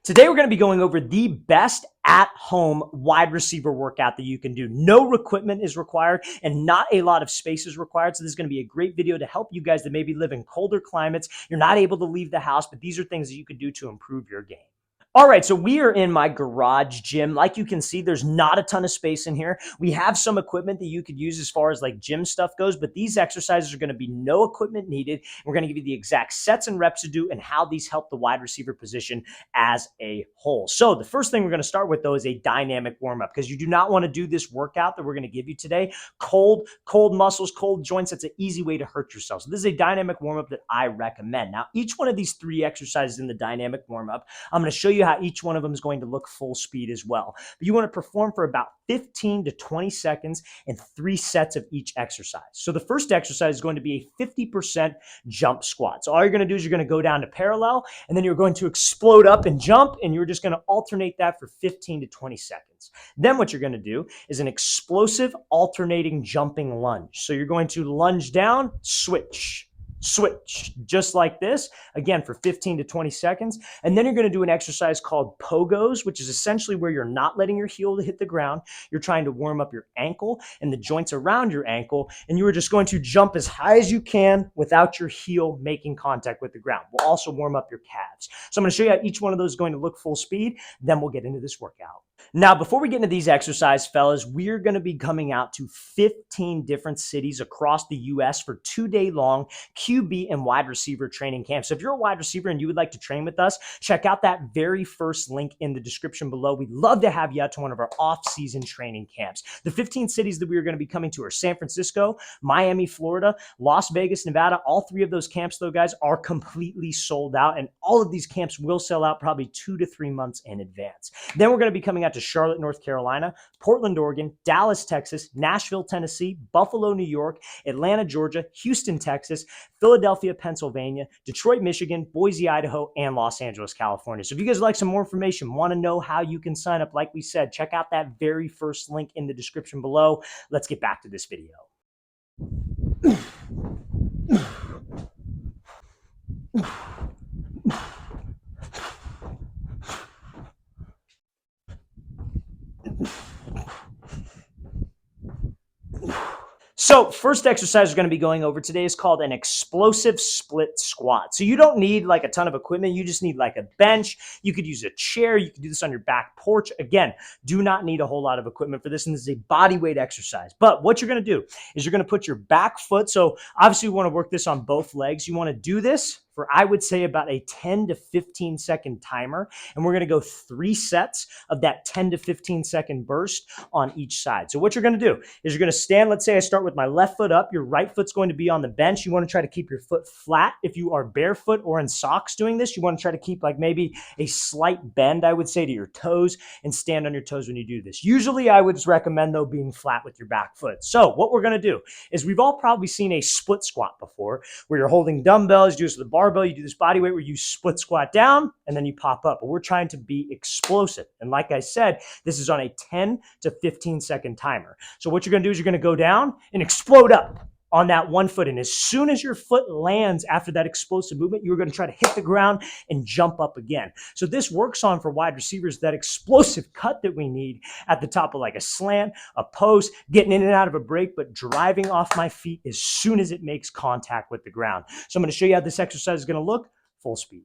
Today, we're going to be going over the best at-home wide receiver workout that you can do. No equipment is required and not a lot of space is required. So this is going to be a great video to help you guys that maybe live in colder climates. You're not able to leave the house, but these are things that you can do to improve your game. All right, so we are in my garage gym. Like you can see, there's not a ton of space in here. We have some equipment that you could use as far as like gym stuff goes, but these exercises are going to be no equipment needed. We're going to give you the exact sets and reps to do and how these help the wide receiver position as a whole. So the first thing we're going to start with, though, is a dynamic warm-up, because you do not want to do this workout that we're going to give you today cold muscles, cold joints. That's an easy way to hurt yourself. So this is a dynamic warm-up that I recommend. Now, each one of these three exercises in the dynamic warm-up, I'm going to show you how each one of them is going to look full speed as well. But you want to perform for about 15 to 20 seconds and 3 sets of each exercise. So the first exercise is going to be a 50% jump squat. So all you're going to do is you're going to go down to parallel, and then you're going to explode up and jump, and you're just going to alternate that for 15 to 20 seconds. Then what you're going to do is an explosive alternating jumping lunge. So you're going to lunge down, switch, just like this, again, for 15 to 20 seconds. And then you're going to do an exercise called pogos, which is essentially where you're not letting your heel hit the ground. You're trying to warm up your ankle and the joints around your ankle, and you are just going to jump as high as you can without your heel making contact with the ground. We'll also warm up your calves. So I'm going to show you how each one of those is going to look full speed. Then we'll get into this workout. Now, before we get into these exercises, fellas, we're going to be coming out to 15 different cities across the U.S. for 2-day-long QB and wide receiver training camps. So if you're a wide receiver and you would like to train with us, check out that very first link in the description below. We'd love to have you out to one of our off-season training camps. The 15 cities that we are going to be coming to are San Francisco, Miami, Florida, Las Vegas, Nevada. All 3 of those camps, though, guys, are completely sold out, and all of these camps will sell out probably 2 to 3 months in advance. Then we're going to be coming out to Charlotte, North Carolina, Portland, Oregon, Dallas, Texas, Nashville, Tennessee, Buffalo, New York, Atlanta, Georgia, Houston, Texas, Philadelphia, Pennsylvania, Detroit, Michigan, Boise, Idaho, and Los Angeles, California. So if you guys would like some more information, want to know how you can sign up, like we said, check out that very first link in the description below. Let's get back to this video. So first exercise we're going to be going over today is called an explosive split squat. So you don't need like a ton of equipment. You just need like a bench. You could use a chair. You could do this on your back porch. Again, do not need a whole lot of equipment for this. And this is a body weight exercise. But what you're going to do is you're going to put your back foot. So obviously we want to work this on both legs. You want to do this for, I would say, about a 10 to 15 second timer. And we're going to go 3 sets of that 10 to 15 second burst on each side. So what you're going to do is you're going to stand. Let's say I start with my left foot up. Your right foot's going to be on the bench. You want to try to keep your foot flat. If you are barefoot or in socks doing this, you want to try to keep like maybe a slight bend, I would say, to your toes, and stand on your toes when you do this. Usually I would recommend, though, being flat with your back foot. So what we're going to do is we've all probably seen a split squat before, where you're holding dumbbells, you do this with a barbell, you do this body weight where you split squat down and then you pop up. But we're trying to be explosive. And like I said, this is on a 10 to 15 second timer. So what you're going to do is you're going to go down and explode up on that one foot. And as soon as your foot lands after that explosive movement, you're going to try to hit the ground and jump up again. So this works on, for wide receivers, that explosive cut that we need at the top of like a slant, a post, getting in and out of a break, but driving off my feet as soon as it makes contact with the ground. So I'm going to show you how this exercise is going to look full speed.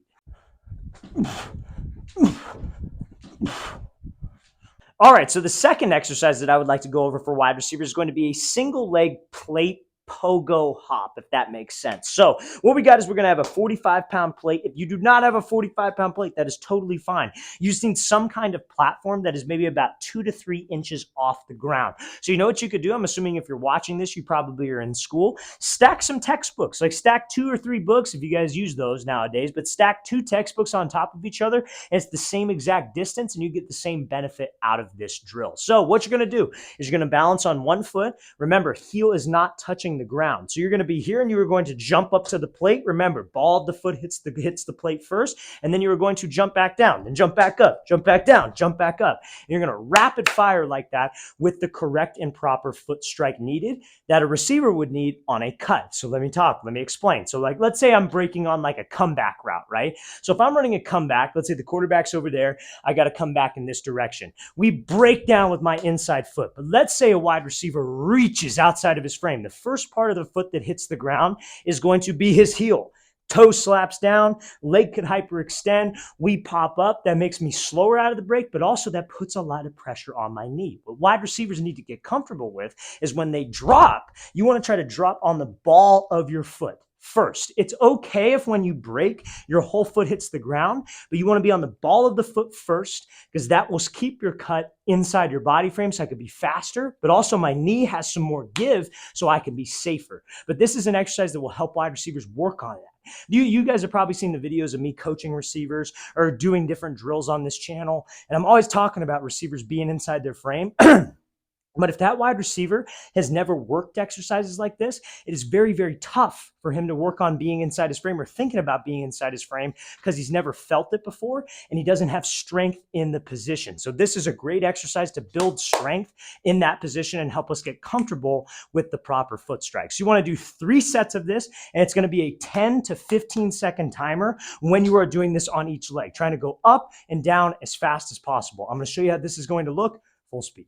All right, so the second exercise that I would like to go over for wide receivers is going to be a single leg plate pogo hop, if that makes sense. So what we got is we're going to have a 45-pound plate. If you do not have a 45-pound plate, that is totally fine. You just need some kind of platform that is maybe about 2 to 3 inches off the ground. So you know what you could do? I'm assuming if you're watching this, you probably are in school. Stack some textbooks, like stack 2 or 3 books if you guys use those nowadays, but stack 2 textbooks on top of each other, and it's the same exact distance, and you get the same benefit out of this drill. So what you're going to do is you're going to balance on one foot. Remember, heel is not touching the ground. So you're going to be here and you are going to jump up to the plate. Remember, ball of the foot hits the plate first, and then you are going to jump back down, then jump back up, jump back down, jump back up. And you're going to rapid fire like that with the correct and proper foot strike needed that a receiver would need on a cut. So let me explain. So like, let's say I'm breaking on like a comeback route, right? So if I'm running a comeback, let's say the quarterback's over there, I got to come back in this direction. We break down with my inside foot, but let's say a wide receiver reaches outside of his frame. The first part of the foot that hits the ground is going to be his heel. Toe slaps down, leg could hyperextend, we pop up. That makes me slower out of the break, but also that puts a lot of pressure on my knee. What wide receivers need to get comfortable with is when they drop, you want to try to drop on the ball of your foot first. It's okay if when you break, your whole foot hits the ground, but you want to be on the ball of the foot first because that will keep your cut inside your body frame so I could be faster, but also my knee has some more give so I can be safer. But this is an exercise that will help wide receivers work on that. You guys have probably seen the videos of me coaching receivers or doing different drills on this channel, and I'm always talking about receivers being inside their frame. But if that wide receiver has never worked exercises like this, it is very, very tough for him to work on being inside his frame or thinking about being inside his frame because he's never felt it before and he doesn't have strength in the position. So this is a great exercise to build strength in that position and help us get comfortable with the proper foot strikes. You want to do 3 sets of this, and it's going to be a 10 to 15 second timer when you are doing this on each leg, trying to go up and down as fast as possible. I'm going to show you how this is going to look full speed.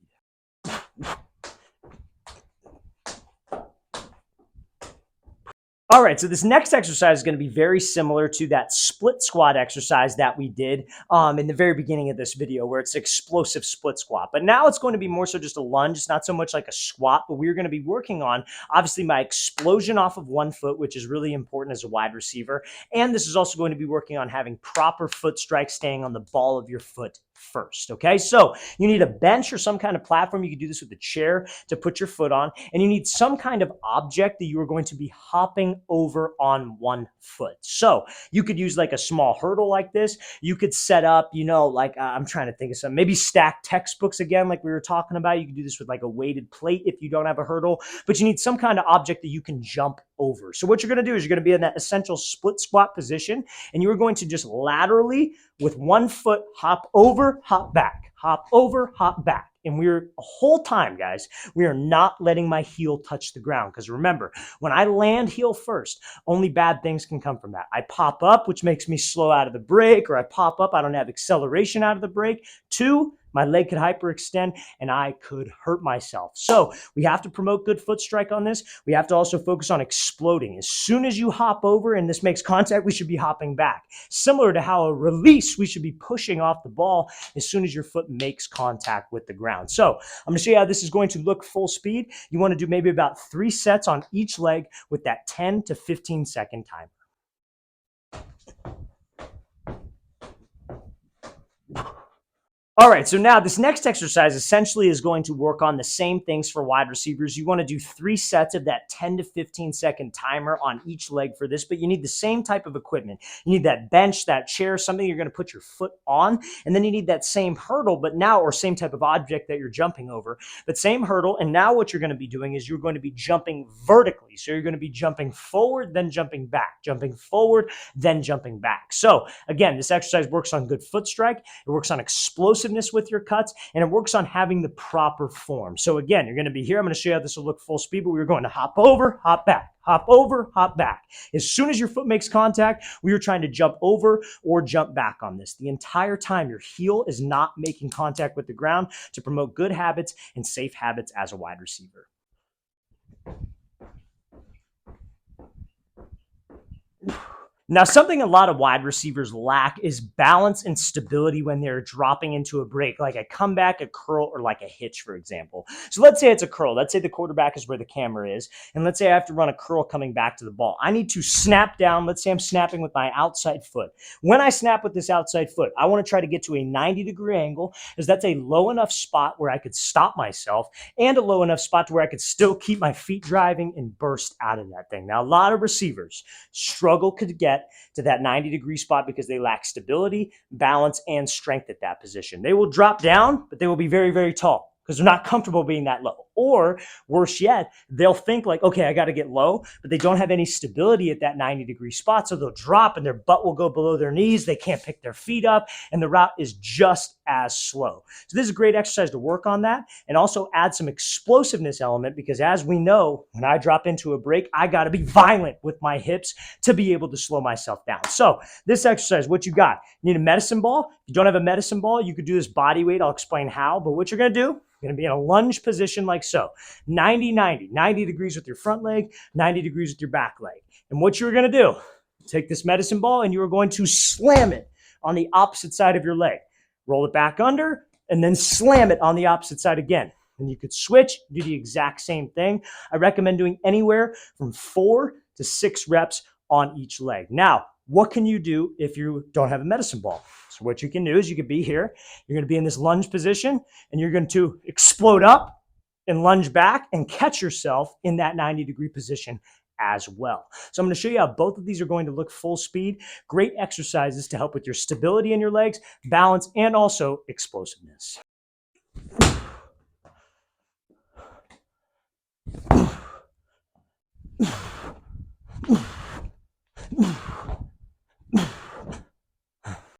All right, so this next exercise is going to be very similar to that split squat exercise that we did in the very beginning of this video where it's explosive split squat. But now it's going to be more so just a lunge. It's not so much like a squat, but we're going to be working on, obviously, my explosion off of one foot, which is really important as a wide receiver. And this is also going to be working on having proper foot strikes, staying on the ball of your foot first. Okay, so you need a bench or some kind of platform. You can do this with a chair to put your foot on, and you need some kind of object that you are going to be hopping over on one foot. So you could use like a small hurdle like this. You could set up, like I'm trying to think of something, maybe stack textbooks again, like we were talking about. You could do this with like a weighted plate if you don't have a hurdle, but you need some kind of object that you can jump over. So what you're going to do is you're going to be in that essential split squat position, and you're going to just laterally with one foot hop over, hop back, hop over, hop back. And we're the whole time, guys, we are not letting my heel touch the ground. Because remember, when I land heel first, only bad things can come from that. I pop up, which makes me slow out of the break, or I pop up, I don't have acceleration out of the break. 2, my leg could hyperextend and I could hurt myself. So we have to promote good foot strike on this. We have to also focus on exploding. As soon as you hop over and this makes contact, we should be hopping back. Similar to how a release, we should be pushing off the ball as soon as your foot makes contact with the ground. So I'm going to show you how this is going to look full speed. You want to do maybe about 3 sets on each leg with that 10 to 15 second timer. All right, so now this next exercise essentially is going to work on the same things for wide receivers. You want to do 3 sets of that 10 to 15 second timer on each leg for this, but you need the same type of equipment. You need that bench, that chair, something you're going to put your foot on, and then you need that same hurdle, but now, or same type of object that you're jumping over, but same hurdle. And now what you're going to be doing is you're going to be jumping vertically. So you're going to be jumping forward, then jumping back, jumping forward, then jumping back. So again, this exercise works on good foot strike. It works on explosiveness with your cuts, and it works on having the proper form. So again, you're going to be here. I'm going to show you how this will look full speed, but we're going to hop over, hop back, hop over, hop back. As soon as your foot makes contact, we are trying to jump over or jump back on this. The entire time, your heel is not making contact with the ground to promote good habits and safe habits as a wide receiver. Now, something a lot of wide receivers lack is balance and stability when they're dropping into a break, like a comeback, a curl, or like a hitch, for example. So let's say it's a curl. Let's say the quarterback is where the camera is. And let's say I have to run a curl coming back to the ball. I need to snap down. Let's say I'm snapping with my outside foot. When I snap with this outside foot, I want to try to get to a 90-degree angle, because that's a low enough spot where I could stop myself and a low enough spot to where I could still keep my feet driving and burst out of that thing. Now, a lot of receivers struggle to get to that 90-degree spot because they lack stability, balance, and strength at that position. They will drop down, but they will be very, very tall because they're not comfortable being that low. Or worse yet, they'll think like, okay, I got to get low, but they don't have any stability at that 90-degree spot. So they'll drop and their butt will go below their knees. They can't pick their feet up and the route is just as slow. So this is a great exercise to work on that and also add some explosiveness element, because as we know, when I drop into a break, I got to be violent with my hips to be able to slow myself down. So this exercise, what you got? You need a medicine ball. If you don't have a medicine ball, you could do this body weight. I'll explain how, but what you're going to do, you're going to be in a lunge position like so. 90 degrees with your front leg, 90 degrees with your back leg. And what you're going to do, take this medicine ball and you are going to slam it on the opposite side of your leg. Roll it back under and then slam it on the opposite side again. And you could switch, do the exact same thing. I recommend doing anywhere from 4 to 6 reps on each leg. Now, what can you do if you don't have a medicine ball? So what you can do is you could be here. You're going to be in this lunge position and you're going to explode up and lunge back and catch yourself in that 90-degree position as well. So I'm going to show you how both of these are going to look full speed. Great exercises to help with your stability in your legs, balance, and also explosiveness.